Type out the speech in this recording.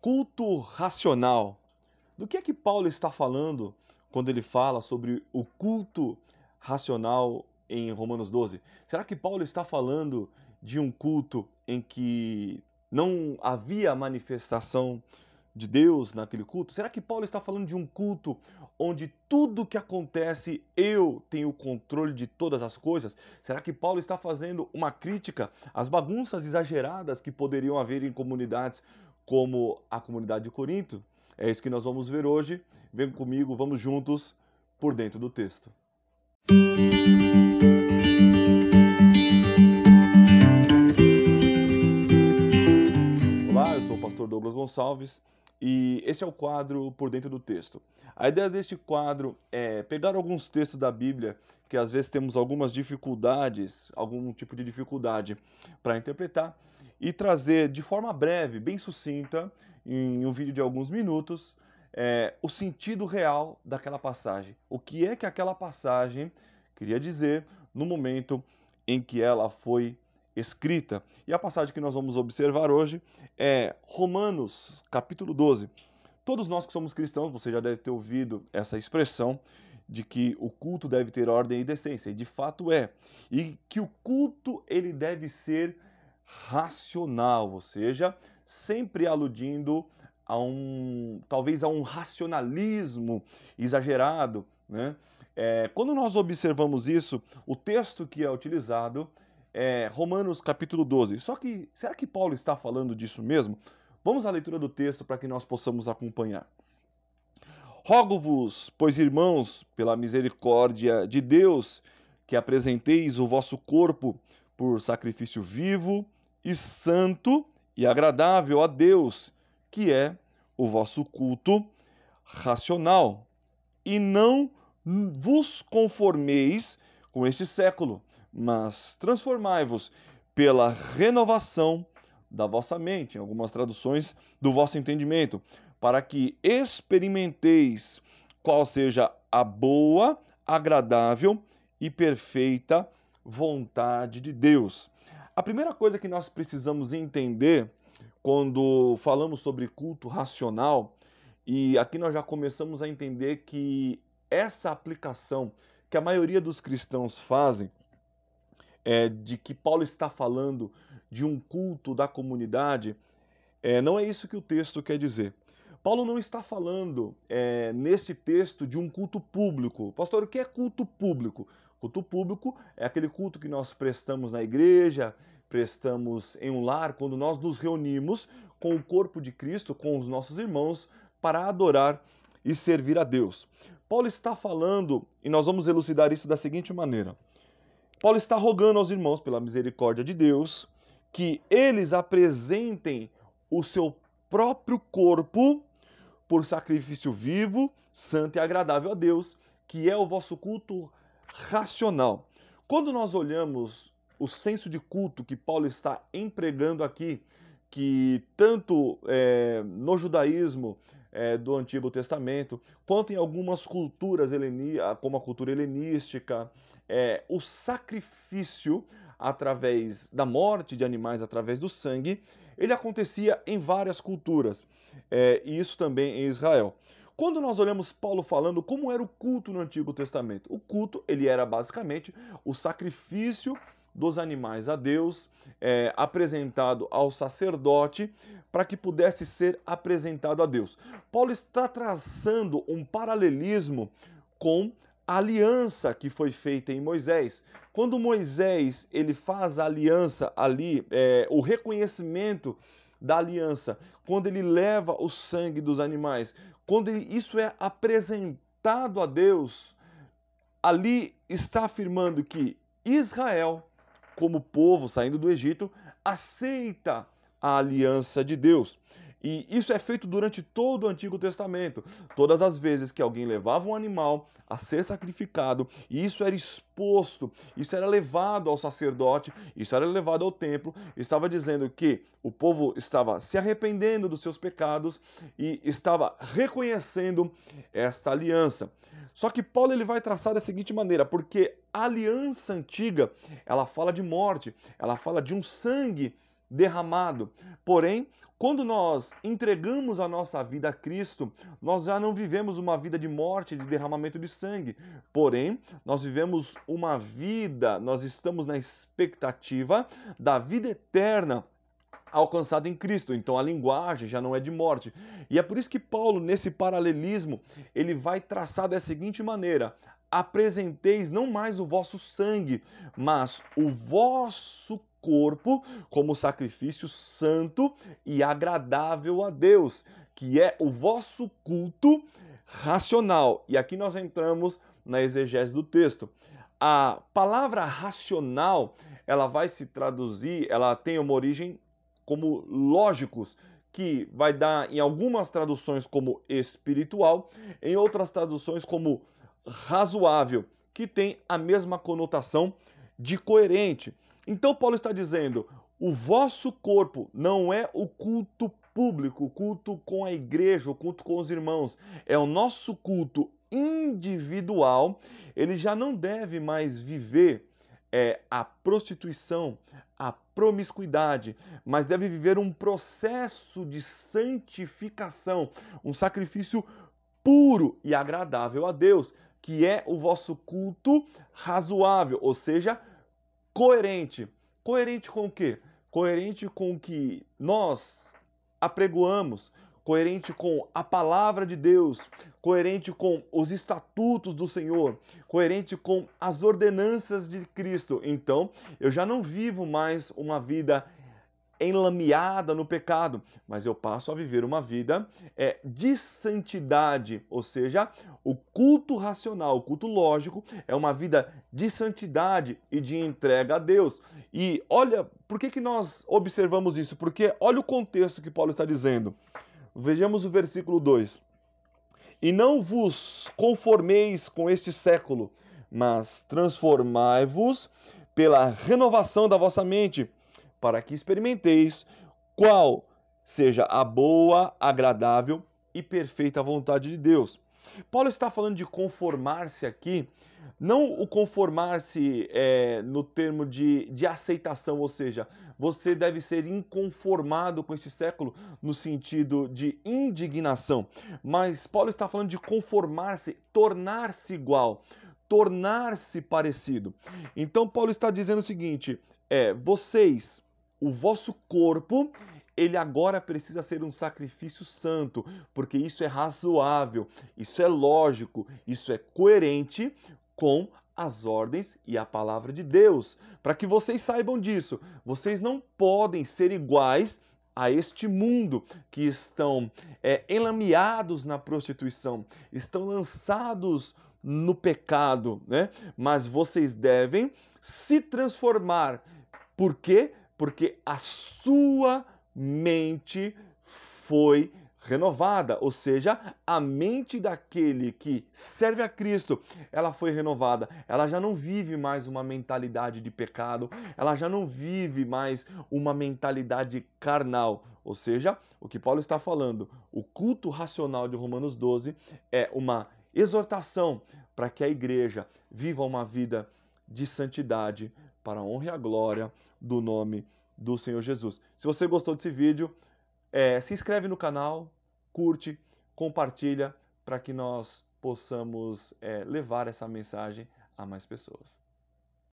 Culto racional. Do que é que Paulo está falando quando ele fala sobre o culto racional em Romanos 12? Será que Paulo está falando de um culto em que não havia manifestação de Deus naquele culto? Será que Paulo está falando de um culto onde tudo que acontece eu tenho o controle de todas as coisas? Será que Paulo está fazendo uma crítica às bagunças exageradas que poderiam haver em comunidades como a comunidade de Corinto? É isso que nós vamos ver hoje. Vem comigo, vamos juntos por dentro do texto. Olá, eu sou o pastor Douglas Gonçalves e esse é o quadro Por Dentro do Texto. A ideia deste quadro é pegar alguns textos da Bíblia que às vezes temos algumas dificuldades, algum tipo de dificuldade para interpretar e trazer de forma breve, bem sucinta, em um vídeo de alguns minutos, o sentido real daquela passagem. O que é que aquela passagem queria dizer no momento em que ela foi escrita. E a passagem que nós vamos observar hoje é Romanos, capítulo 12. Todos nós que somos cristãos, você já deve ter ouvido essa expressão de que o culto deve ter ordem e decência, e de fato é. E que o culto ele deve ser racional, ou seja, sempre aludindo a talvez a um racionalismo exagerado, né? Quando nós observamos isso, o texto que é utilizado é Romanos capítulo 12. Só que, será que Paulo está falando disso mesmo? Vamos à leitura do texto para que nós possamos acompanhar. Rogo-vos, pois irmãos, pela misericórdia de Deus, que apresenteis o vosso corpo por sacrifício vivo e santo e agradável a Deus, que é o vosso culto racional. E não vos conformeis com este século, mas transformai-vos pela renovação da vossa mente, em algumas traduções, do vosso entendimento, para que experimenteis qual seja a boa, agradável e perfeita vontade de Deus. A primeira coisa que nós precisamos entender quando falamos sobre culto racional, e aqui nós já começamos a entender que essa aplicação que a maioria dos cristãos fazem, de que Paulo está falando de um culto da comunidade, não é isso que o texto quer dizer. Paulo não está falando neste texto de um culto público. Pastor, o que é culto público? Culto público é aquele culto que nós prestamos na igreja, prestamos em um lar, quando nós nos reunimos com o corpo de Cristo, com os nossos irmãos, para adorar e servir a Deus. Paulo está falando, e nós vamos elucidar isso da seguinte maneira. Paulo está rogando aos irmãos, pela misericórdia de Deus, que eles apresentem o seu próprio corpo por sacrifício vivo, santo e agradável a Deus, que é o vosso culto racional. Quando nós olhamos o senso de culto que Paulo está empregando aqui, que tanto no judaísmo do Antigo Testamento, quanto em algumas culturas, como a cultura helenística, o sacrifício através da morte de animais, através do sangue, ele acontecia em várias culturas, e isso também em Israel. Quando nós olhamos Paulo falando como era o culto no Antigo Testamento, o culto ele era basicamente o sacrifício dos animais a Deus, apresentado ao sacerdote, para que pudesse ser apresentado a Deus. Paulo está traçando um paralelismo com a aliança que foi feita em Moisés. Quando Moisés ele faz a aliança ali, o reconhecimento da aliança, quando ele leva o sangue dos animais, quando isso é apresentado a Deus, ali está afirmando que Israel, como povo saindo do Egito, aceita a aliança de Deus. E isso é feito durante todo o Antigo Testamento. Todas as vezes que alguém levava um animal a ser sacrificado, e isso era exposto, isso era levado ao sacerdote, isso era levado ao templo, estava dizendo que o povo estava se arrependendo dos seus pecados e estava reconhecendo esta aliança. Só que Paulo ele vai traçar da seguinte maneira, porque a aliança antiga, ela fala de morte, ela fala de um sangue derramado. Porém, quando nós entregamos a nossa vida a Cristo, nós já não vivemos uma vida de morte, de derramamento de sangue. Porém, nós vivemos uma vida, nós estamos na expectativa da vida eterna alcançada em Cristo. Então a linguagem já não é de morte. E é por isso que Paulo, nesse paralelismo, ele vai traçar da seguinte maneira: apresenteis não mais o vosso sangue, mas o vosso corpo como sacrifício santo e agradável a Deus, que é o vosso culto racional. E aqui nós entramos na exegese do texto. A palavra racional, ela vai se traduzir, ela tem uma origem como lógicos, que vai dar em algumas traduções como espiritual, em outras traduções como razoável, que tem a mesma conotação de coerente. Então Paulo está dizendo: o vosso corpo não é o culto público, o culto com a igreja, o culto com os irmãos, é o nosso culto individual. Ele já não deve mais viver a prostituição, a promiscuidade, mas deve viver um processo de santificação, um sacrifício puro e agradável a Deus, que é o vosso culto razoável, ou seja, coerente. Coerente com o quê? Coerente com o que nós apregoamos, coerente com a palavra de Deus, coerente com os estatutos do Senhor, coerente com as ordenanças de Cristo. Então, eu já não vivo mais uma vida enlameada no pecado, mas eu passo a viver uma vida de santidade, ou seja, o culto racional, o culto lógico é uma vida de santidade e de entrega a Deus. E olha, por que nós observamos isso? Porque olha o contexto que Paulo está dizendo. Vejamos o versículo 2. E não vos conformeis com este século, mas transformai-vos pela renovação da vossa mente, para que experimenteis qual seja a boa, agradável e perfeita vontade de Deus. Paulo está falando de conformar-se aqui, não o conformar-se no termo de aceitação, ou seja, você deve ser inconformado com esse século no sentido de indignação, mas Paulo está falando de conformar-se, tornar-se igual, tornar-se parecido. Então Paulo está dizendo o seguinte: vocês, o vosso corpo, ele agora precisa ser um sacrifício santo, porque isso é razoável, isso é lógico, isso é coerente com as ordens e a palavra de Deus. Para que vocês saibam disso, vocês não podem ser iguais a este mundo, que estão enlameados na prostituição, estão lançados no pecado, né? Mas vocês devem se transformar. Por quê? Porque a sua mente foi renovada, ou seja, a mente daquele que serve a Cristo, ela foi renovada. Ela já não vive mais uma mentalidade de pecado, ela já não vive mais uma mentalidade carnal. Ou seja, o que Paulo está falando, o culto racional de Romanos 12 é uma exortação para que a igreja viva uma vida de santidade para a honra e a glória do nome do Senhor Jesus. Se você gostou desse vídeo, se inscreve no canal, curte, compartilha para que nós possamos levar essa mensagem a mais pessoas.